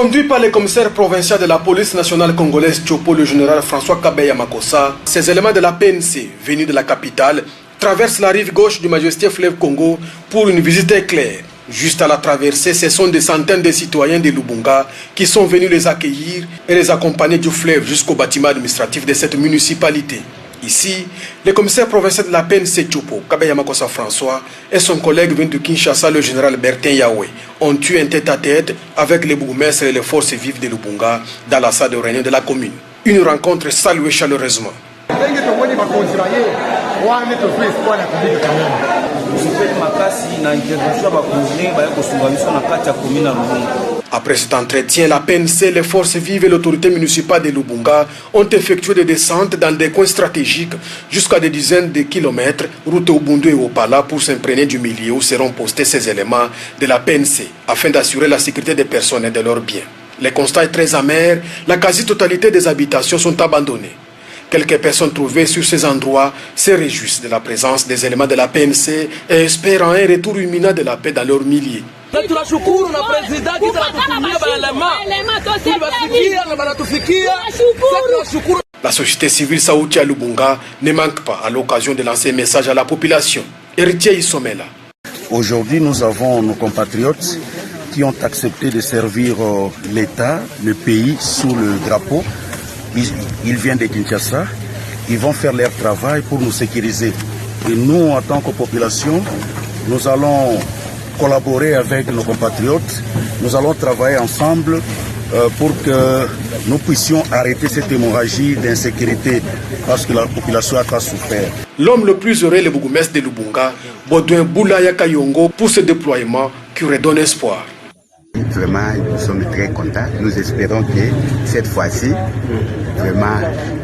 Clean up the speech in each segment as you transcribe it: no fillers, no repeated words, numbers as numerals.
Conduit par le commissaire provincial de la police nationale congolaise Tchopo, le général François Kabeya Makossa, ces éléments de la PNC venus de la capitale traversent la rive gauche du majestueux fleuve Congo pour une visite éclair. Juste à la traversée, ce sont des centaines de citoyens de Lubunga qui sont venus les accueillir et les accompagner du fleuve jusqu'au bâtiment administratif de cette municipalité. Ici, le commissaire provincial de la PNC Tchopo, Kabeya Makossa François, et son collègue venu de Kinshasa, le général Bertin Yahweh, ont eu un tête-à-tête avec les bourgmestres et les forces vives de Lubunga dans la salle de réunion de la commune. Une rencontre saluée chaleureusement. Après cet entretien, la PNC, les forces vives et l'autorité municipale de Lubunga ont effectué des descentes dans des coins stratégiques jusqu'à des dizaines de kilomètres, route au Bundu et au Pala, pour s'imprégner du milieu où seront postés ces éléments de la PNC afin d'assurer la sécurité des personnes et de leurs biens. Le constat est très amer, la quasi-totalité des habitations sont abandonnées. Quelques personnes trouvées sur ces endroits se réjouissent de la présence des éléments de la PNC et espèrent un retour imminent de la paix dans leur milliers. La société civile Saouti à Lubunga ne manque pas à l'occasion de lancer un message à la population. Héritier Isomela. Aujourd'hui, nous avons nos compatriotes qui ont accepté de servir l'État, le pays, sous le drapeau. Ils viennent de Kinshasa, ils vont faire leur travail pour nous sécuriser. Et nous, en tant que population, nous allons collaborer avec nos compatriotes, nous allons travailler ensemble pour que nous puissions arrêter cette hémorragie d'insécurité parce que la population a très souffert. L'homme le plus heureux est le bourgmestre de Lubunga, Baudouin Boulaya Kayongo, pour ce déploiement qui redonne espoir. Vraiment, nous sommes très contents. Nous espérons que cette fois-ci, vraiment,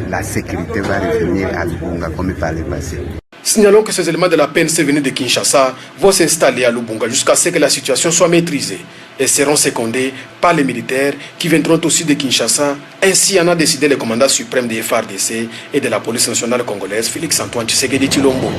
la sécurité va revenir à Lubunga comme par le passé. Signalons que ces éléments de la PNC venus de Kinshasa vont s'installer à Lubunga jusqu'à ce que la situation soit maîtrisée et seront secondés par les militaires qui viendront aussi de Kinshasa. Ainsi en a décidé le commandant suprême des FARDC et de la police nationale congolaise, Félix-Antoine Tshisekedi Tshilombo.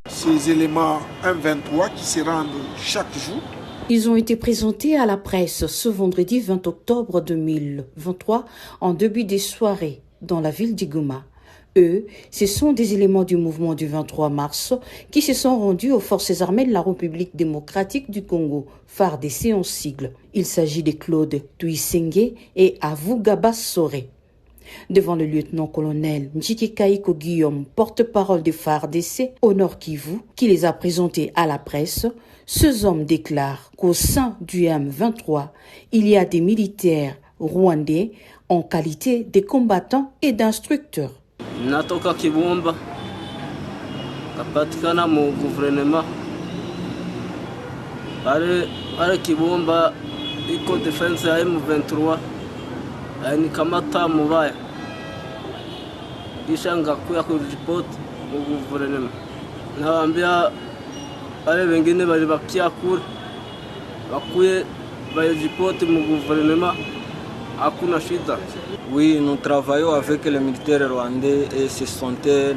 Ces éléments 1-23 qui se rendent chaque jour. Ils ont été présentés à la presse ce vendredi 20 octobre 2023 en début de soirée dans la ville d'Igoma. Eux, ce sont des éléments du mouvement du 23 mars qui se sont rendus aux forces armées de la République démocratique du Congo, FARDC en sigle. Il s'agit de Claude Tuisenge et Avugaba Sore. Devant le lieutenant-colonel Njiki Kaiko Guillaume, porte-parole de FARDC au Nord Kivu, qui les a présentés à la presse, ce homme déclare qu'au sein du M23, il y a des militaires rwandais en qualité de combattants et d'instructeurs. Natoka Kibumba, kapatikana mu gouvernement. Pale Kibumba, iko defense ya M23. Ni kamata mubaya kisha ngakuya kuripoti mu guverinoma naambia wale wengine walibakia kule bakuye bayiripoti mu guverinoma hakuna shida. Oui, nous travaillons avec les militaires rwandais et ce sont les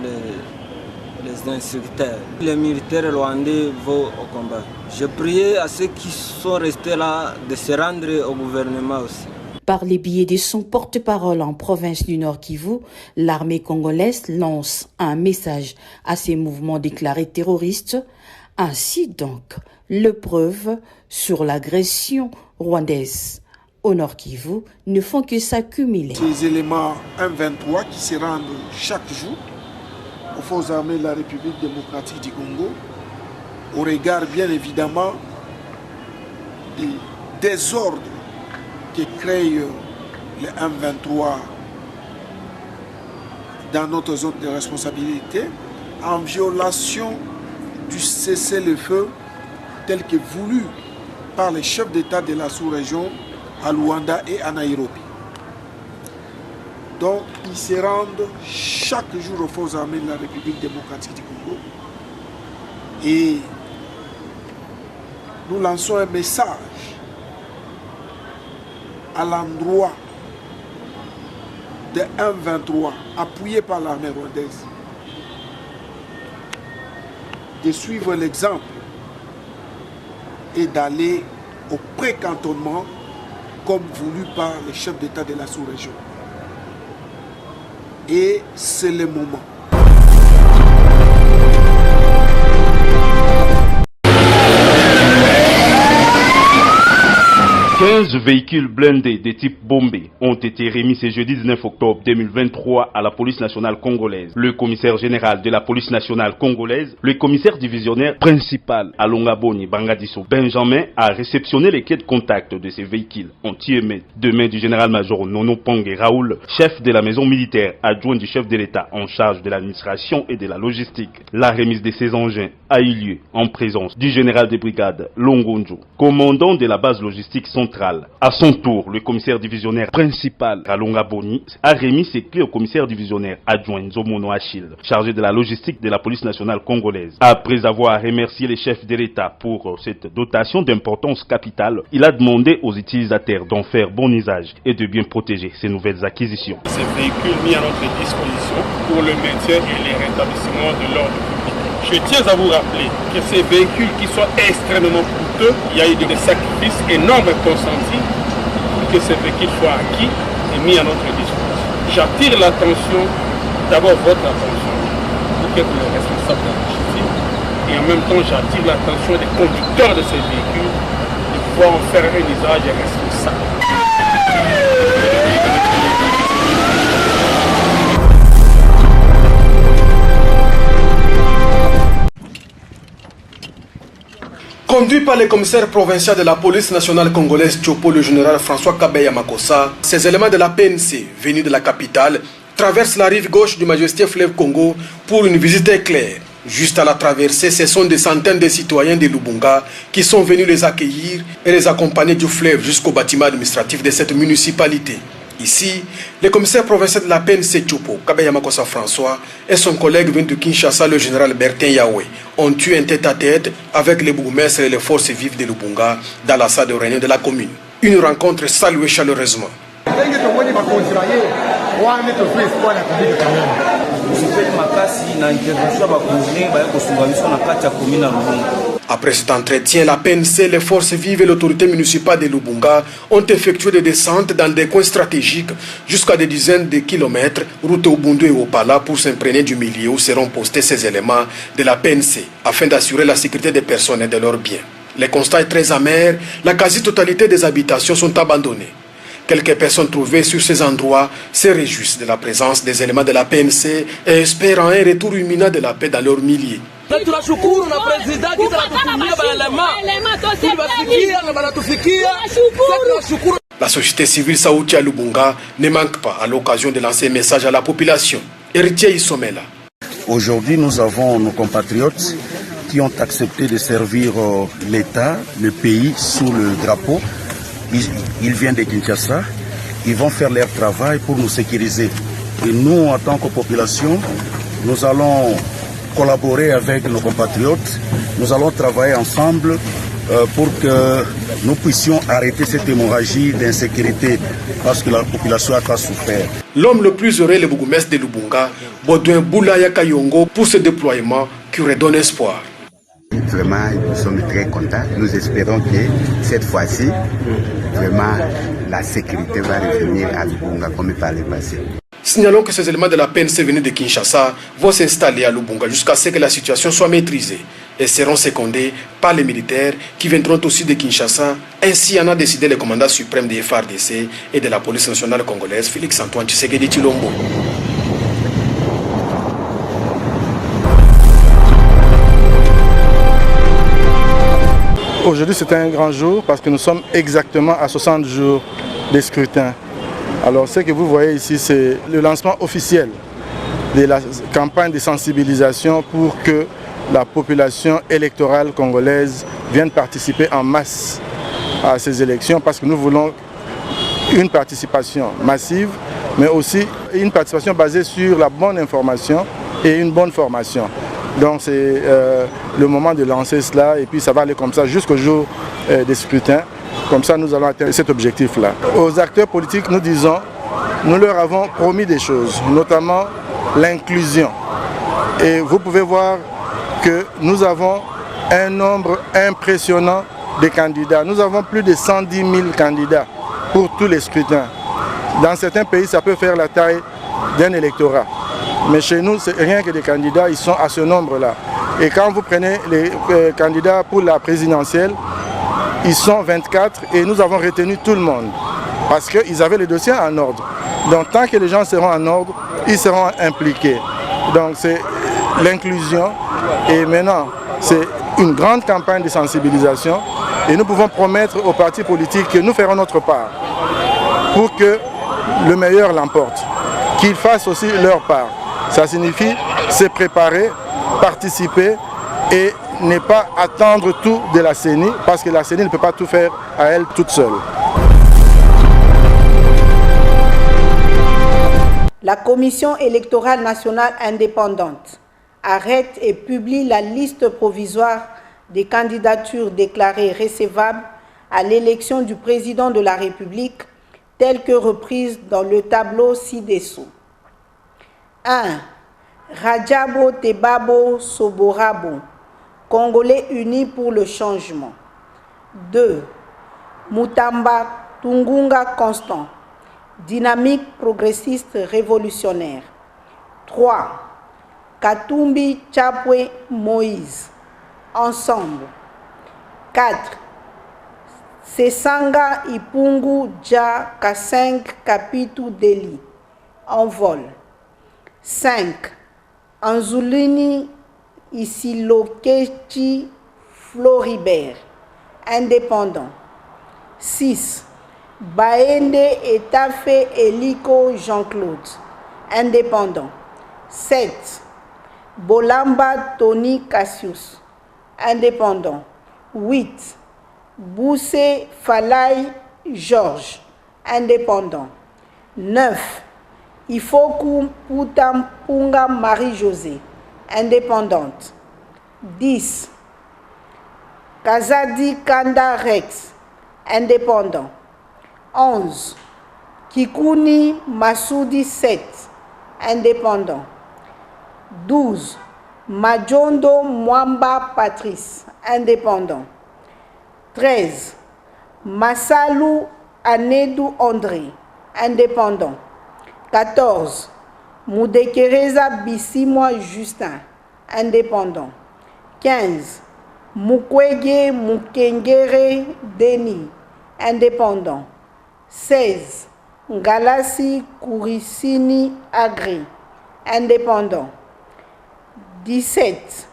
instructeurs. Les militaires rwandais vont au combat. Je priais à ceux qui sont restés là de se rendre au gouvernement aussi. Par les billets de son porte-parole en province du Nord Kivu, l'armée congolaise lance un message à ces mouvements déclarés terroristes. Ainsi donc, les preuves sur l'agression rwandaise au Nord Kivu ne font que s'accumuler. Ces éléments 1-23 qui se rendent chaque jour aux forces armées de la République démocratique du Congo, au regard bien évidemment des désordres que crée le M23 dans notre zone de responsabilité, en violation du cessez-le-feu tel que voulu par les chefs d'État de la sous-région à Luanda et à Nairobi. Donc, ils se rendent chaque jour aux forces armées de la République démocratique du Congo et nous lançons un message à l'endroit de M23 appuyé par l'armée rwandaise de suivre l'exemple et d'aller au pré-cantonnement comme voulu par les chefs d'État de la sous-région. Et c'est le moment. Véhicules blindés de type bombé ont été remis ce jeudi 19 octobre 2023 à la police nationale congolaise. Le commissaire général de la police nationale congolaise, le commissaire divisionnaire principal à Longaboni Bangadiso Benjamin, a réceptionné les clés de contact de ces véhicules anti-émeutes de main du général-major Nono Pongé Raoul, chef de la maison militaire, adjoint du chef de l'État en charge de l'administration et de la logistique. La remise de ces engins a eu lieu en présence du général de brigade Longonjo, commandant de la base logistique centrale. À son tour, le commissaire divisionnaire principal à Longaboni a remis ses clés au commissaire divisionnaire adjoint Nzomono Achille, chargé de la logistique de la police nationale congolaise. Après avoir remercié les chefs de l'État pour cette dotation d'importance capitale, il a demandé aux utilisateurs d'en faire bon usage et de bien protéger ces nouvelles acquisitions. Ces véhicules mis à notre disposition pour le maintien et le rétablissement de l'ordre public. Je tiens à vous rappeler que ces véhicules qui sont extrêmement coûteux, il y a eu des sacrifices énormes consentis pour que ces véhicules soient acquis et mis à notre disposition. J'attire l'attention, d'abord votre attention, vous qui êtes le responsable de la logistique, et en même temps j'attire l'attention des conducteurs de ces véhicules de pouvoir en faire un usage responsable. Conduit par le commissaire provincial de la police nationale congolaise Tchopo, le général François Kabeya Makossa, ces éléments de la PNC venus de la capitale traversent la rive gauche du majestueux fleuve Congo pour une visite éclair. Juste à la traversée, ce sont des centaines de citoyens de Lubunga qui sont venus les accueillir et les accompagner du fleuve jusqu'au bâtiment administratif de cette municipalité. Ici, le commissaire provincial de la PNC Tchopo, Kabeya Makossa François, et son collègue venu de Kinshasa, le général Bertin Yahweh, ont eu un tête-à-tête avec les bourgmestres et les forces vives de Lubunga dans la salle de réunion de la commune. Une rencontre saluée chaleureusement. Après cet entretien, la PNC, les forces vives et l'autorité municipale de Lubunga ont effectué des descentes dans des coins stratégiques jusqu'à des dizaines de kilomètres, route au Bundu et au Pala, pour s'imprégner du milieu où seront postés ces éléments de la PNC afin d'assurer la sécurité des personnes et de leurs biens. Le constat est très amer, la quasi-totalité des habitations sont abandonnées. Quelques personnes trouvées sur ces endroits se réjouissent de la présence des éléments de la PNC et espèrent un retour imminent de la paix dans leur milliers. La société civile Saouti à Lubunga ne manque pas à l'occasion de lancer un message à la population. Héritier Isomela. Aujourd'hui, nous avons nos compatriotes qui ont accepté de servir l'État, le pays, sous le drapeau. Ils viennent de Kinshasa, ils vont faire leur travail pour nous sécuriser. Et nous, en tant que population, nous allons collaborer avec nos compatriotes, nous allons travailler ensemble pour que nous puissions arrêter cette hémorragie d'insécurité parce que la population a très souffert. L'homme le plus heureux est le bourgmestre de Lubunga, Baudouin Boulaya Kayongo, pour ce déploiement qui redonne espoir. Vraiment, nous sommes très contents. Nous espérons que cette fois-ci, vraiment, la sécurité va revenir à Lubunga comme par le passé. Signalons que ces éléments de la PNC venus de Kinshasa vont s'installer à Lubunga jusqu'à ce que la situation soit maîtrisée et seront secondés par les militaires qui viendront aussi de Kinshasa. Ainsi en a décidé le commandant suprême des FARDC et de la police nationale congolaise, Félix-Antoine Tshisekedi Tshilombo. Aujourd'hui, c'est un grand jour parce que nous sommes exactement à 60 jours des scrutins. Alors, ce que vous voyez ici, c'est le lancement officiel de la campagne de sensibilisation pour que la population électorale congolaise vienne participer en masse à ces élections parce que nous voulons une participation massive, mais aussi une participation basée sur la bonne information et une bonne formation. Donc c'est le moment de lancer cela et puis ça va aller comme ça jusqu'au jour des scrutins. Comme ça nous allons atteindre cet objectif-là. Aux acteurs politiques, nous disons, nous leur avons promis des choses, notamment l'inclusion. Et vous pouvez voir que nous avons un nombre impressionnant de candidats. Nous avons plus de 110 000 candidats pour tous les scrutins. Dans certains pays, ça peut faire la taille d'un électorat. Mais chez nous, c'est rien que des candidats, ils sont à ce nombre-là. Et quand vous prenez les candidats pour la présidentielle, ils sont 24 et nous avons retenu tout le monde parce qu'ils avaient les dossiers en ordre. Donc tant que les gens seront en ordre, ils seront impliqués. Donc c'est l'inclusion et maintenant c'est une grande campagne de sensibilisation et nous pouvons promettre aux partis politiques que nous ferons notre part pour que le meilleur l'emporte, qu'ils fassent aussi leur part. Ça signifie se préparer, participer et ne pas attendre tout de la CENI parce que la CENI ne peut pas tout faire à elle toute seule. La Commission électorale nationale indépendante arrête et publie la liste provisoire des candidatures déclarées recevables à l'élection du président de la République telle que reprise dans le tableau ci-dessous. 1. Rajabo Tebabo Soborabo, Congolais unis pour le changement. 2. Mutamba Tungunga Constant, dynamique progressiste révolutionnaire. 3. Katumbi Chapwe Moïse, ensemble. 4. Sesanga Ipungu Dja Kaseng Kapitu Deli, en vol. 5. Anzulini Isilokechi Floribert, indépendant. 6. Baende Etafe Eliko Jean-Claude, indépendant. 7. Bolamba Tony Cassius, indépendant. 8. Bousse Falai Georges, indépendant. 9. Ifoku Putampunga Marie-Josée, indépendante. 10. Kazadi Kanda Rex, indépendant. 11. Kikuni Massoudi 7, indépendant. 12. Majondo Mwamba Patrice, indépendant. 13. Massalou Anedou André, indépendant. 14. Moudekereza Bissimwa Justin, indépendant. 15. Mukwege Mukengere Denis, indépendant. 16. Ngalasi Kourisini Agri, indépendant. 17.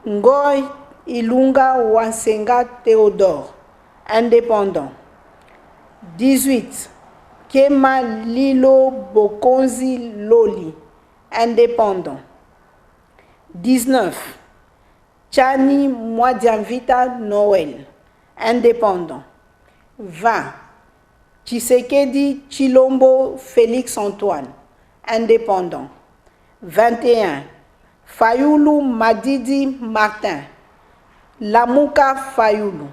Ngoy Ilunga Wansenga Théodore, indépendant. 18. Kema Lilo Bokonzi Loli, indépendant. 19. Chani Mwadianvita Noël, indépendant. 20. Tshisekedi Chilombo Félix Antoine, indépendant. 21. Fayoulou Madidi Martin, Lamouka Fayoulou.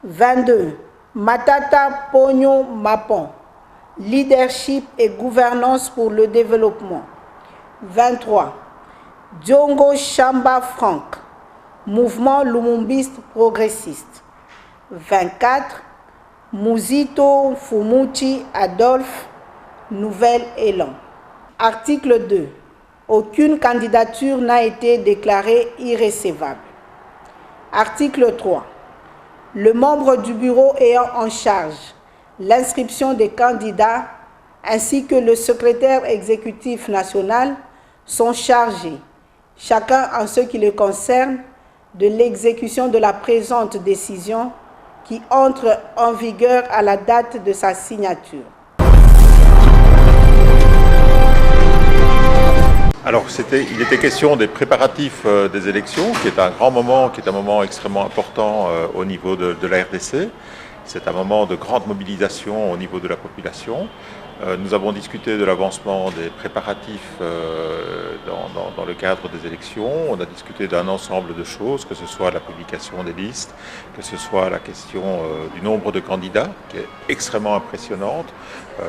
22. Matata Pogno Mapon, Leadership et gouvernance pour le développement. 23. Diongo Chamba Franck, Mouvement Lumumbiste progressiste. 24. Mouzito Fumuchi Adolphe, Nouvel Élan. Article 2. Aucune candidature n'a été déclarée irrecevable. Article 3. Le membre du bureau ayant en charge l'inscription des candidats ainsi que le secrétaire exécutif national sont chargés, chacun en ce qui le concerne, de l'exécution de la présente décision qui entre en vigueur à la date de sa signature. Alors, il était question des préparatifs des élections, qui est un grand moment, qui est un moment extrêmement important au niveau de la RDC. C'est un moment de grande mobilisation au niveau de la population. Nous avons discuté de l'avancement des préparatifs dans le cadre des élections. On a discuté d'un ensemble de choses, que ce soit la publication des listes, que ce soit la question du nombre de candidats, qui est extrêmement impressionnante,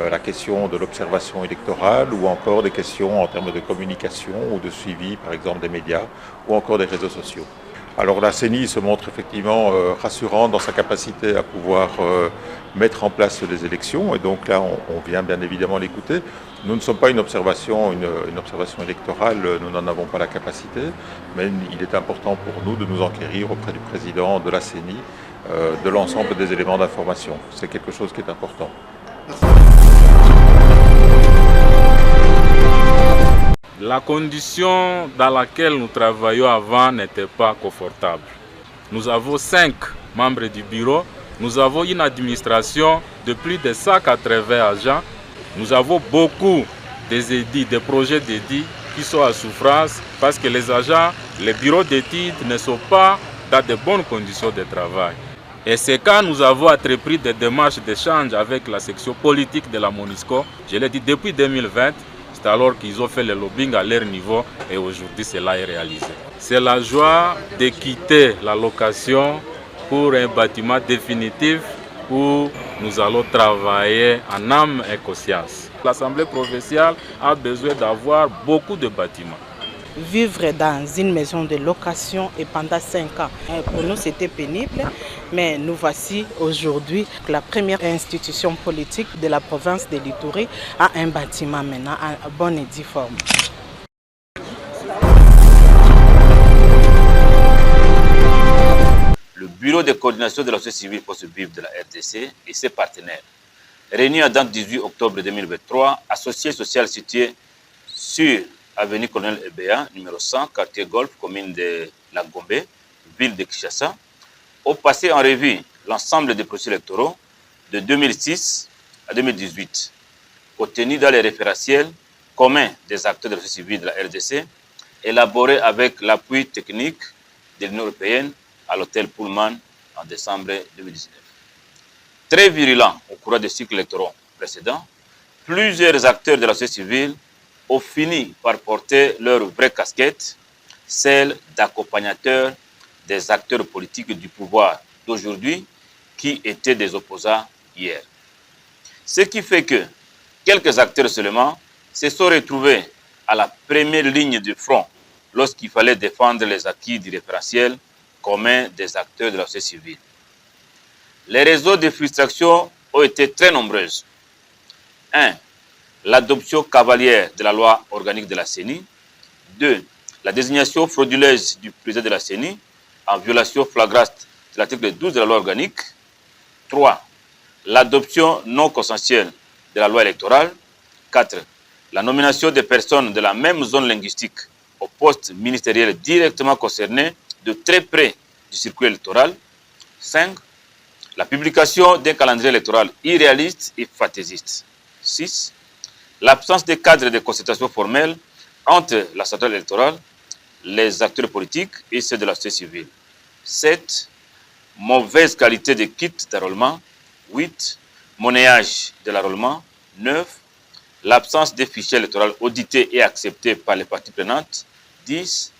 la question de l'observation électorale, ou encore des questions en termes de communication ou de suivi, par exemple, des médias, ou encore des réseaux sociaux. Alors la CENI se montre effectivement rassurante dans sa capacité à pouvoir mettre en place des élections, et donc là on vient bien évidemment l'écouter. Nous ne sommes pas une observation électorale, nous n'en avons pas la capacité, mais il est important pour nous de nous enquérir auprès du président de la CENI de l'ensemble des éléments d'information. C'est quelque chose qui est important. La condition dans laquelle nous travaillons avant n'était pas confortable. Nous avons 5 membres du bureau, nous avons une administration de plus de 180 agents, nous avons beaucoup des projets d'édits qui sont à souffrance parce que les agents, les bureaux d'études ne sont pas dans de bonnes conditions de travail. Et c'est quand nous avons entrepris des démarches d'échange avec la section politique de la MONUSCO, je l'ai dit depuis 2020, c'est alors qu'ils ont fait le lobbying à leur niveau et aujourd'hui cela est réalisé. C'est la joie de quitter la location pour un bâtiment définitif où nous allons travailler en âme et conscience. L'Assemblée provinciale a besoin d'avoir beaucoup de bâtiments. Vivre dans une maison de location et pendant 5 ans, pour nous c'était pénible, mais nous voici aujourd'hui que la première institution politique de la province de l'Ituri a un bâtiment maintenant en bonne et due forme. Le bureau de coordination de la société civile pour se vivre de la RDC et ses partenaires, réunis à date 18 octobre 2023, associé social situé sur avenue Colonel Ebea, numéro 100, quartier Golf, commune de La Gombe, ville de Kinshasa, ont passé en revue l'ensemble des processus électoraux de 2006 à 2018, contenus dans les référentiels communs des acteurs de la société civile de la RDC, élaborés avec l'appui technique de l'Union européenne à l'hôtel Pullman en décembre 2019. Très virulent au cours des cycles électoraux précédents, plusieurs acteurs de la société civile ont fini par porter leur vraie casquette, celle d'accompagnateurs des acteurs politiques du pouvoir d'aujourd'hui qui étaient des opposants hier. Ce qui fait que quelques acteurs seulement se sont retrouvés à la première ligne du front lorsqu'il fallait défendre les acquis du référentiel commun des acteurs de la société civile. Les réseaux de frustration ont été très nombreuses. 1. L'adoption cavalière de la loi organique de la CENI. 2. La désignation frauduleuse du président de la CENI en violation flagrante de l'article 12 de la loi organique. 3. L'adoption non consensuelle de la loi électorale. 4. La nomination des personnes de la même zone linguistique au poste ministériel directement concerné de très près du circuit électoral. 5. La publication d'un calendrier électoral irréaliste et fantaisiste. 6. L'absence de cadre de concertation formelle entre la centrale électorale, les acteurs politiques et ceux de la société civile. 7. Mauvaise qualité des kits d'enrôlement. 8. Monnayage de l'enrôlement. 9. L'absence des fichiers électoraux audités et acceptés par les parties prenantes. 10.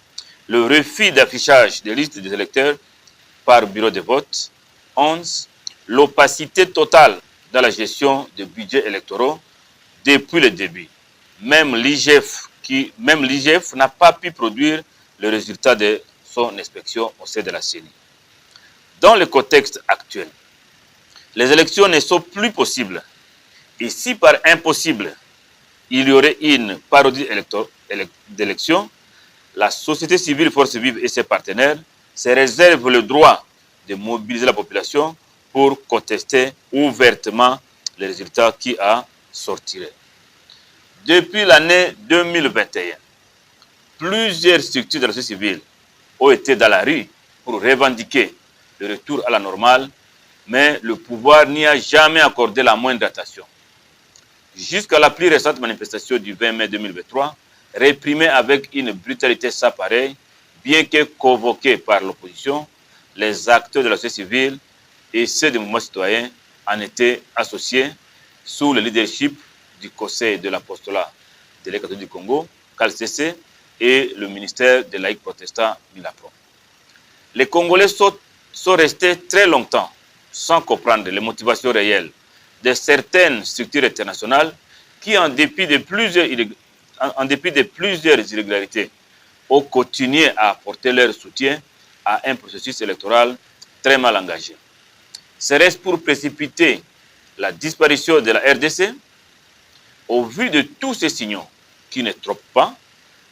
Le refus d'affichage des listes des électeurs par bureau de vote. 11. L'opacité totale dans la gestion des budgets électoraux depuis le début. Même l'IGF n'a pas pu produire le résultat de son inspection au sein de la CENI. Dans le contexte actuel, les élections ne sont plus possibles. Et si par impossible, il y aurait une parodie d'élection, la société civile Force Vive et ses partenaires se réservent le droit de mobiliser la population pour contester ouvertement les résultats qui en sortiraient. Depuis l'année 2021, plusieurs structures de la société civile ont été dans la rue pour revendiquer le retour à la normale, mais le pouvoir n'y a jamais accordé la moindre attention. Jusqu'à la plus récente manifestation du 20 mai 2023, réprimée avec une brutalité sans pareille, bien que convoquée par l'opposition, les acteurs de la société civile et ceux des mouvements citoyens en étaient associés sous le leadership du Conseil de l'apostolat de l'Église catholique du Congo, CALCC, et le ministère des laïcs protestants Milapro. Les Congolais sont restés très longtemps sans comprendre les motivations réelles de certaines structures internationales qui, en dépit de plusieurs irrégularités, ont continué à apporter leur soutien à un processus électoral très mal engagé. Serait-ce pour précipiter la disparition de la RDC? Au vu de tous ces signaux, qui ne trompent pas,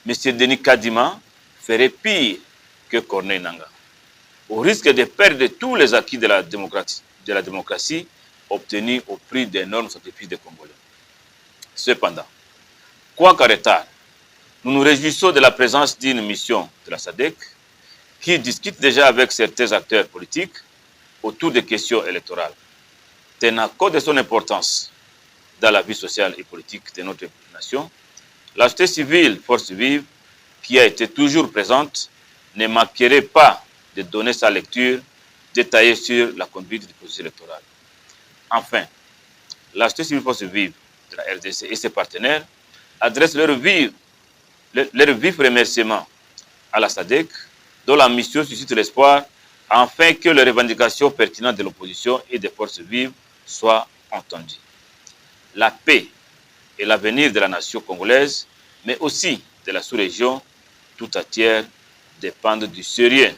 M. Denis Kadima ferait pire que Corneille Nangaa, au risque de perdre tous les acquis de la démocratie obtenus au prix d'énormes sacrifices des Congolais. Cependant, quoi qu'en retard, nous nous réjouissons de la présence d'une mission de la SADC qui discute déjà avec certains acteurs politiques autour des questions électorales, tenant compte de son importance dans la vie sociale et politique de notre nation. La société civile, force vive, qui a été toujours présente, ne manquerait pas de donner sa lecture détaillée sur la conduite du processus électoral. Enfin, la société civile, force vive de la RDC et ses partenaires adressent leur vif remerciement à la SADC, dont la mission suscite l'espoir afin que les revendications pertinentes de l'opposition et des forces vives soient entendues. La paix et l'avenir de la nation congolaise, mais aussi de la sous-région tout entière, dépendent du sérieux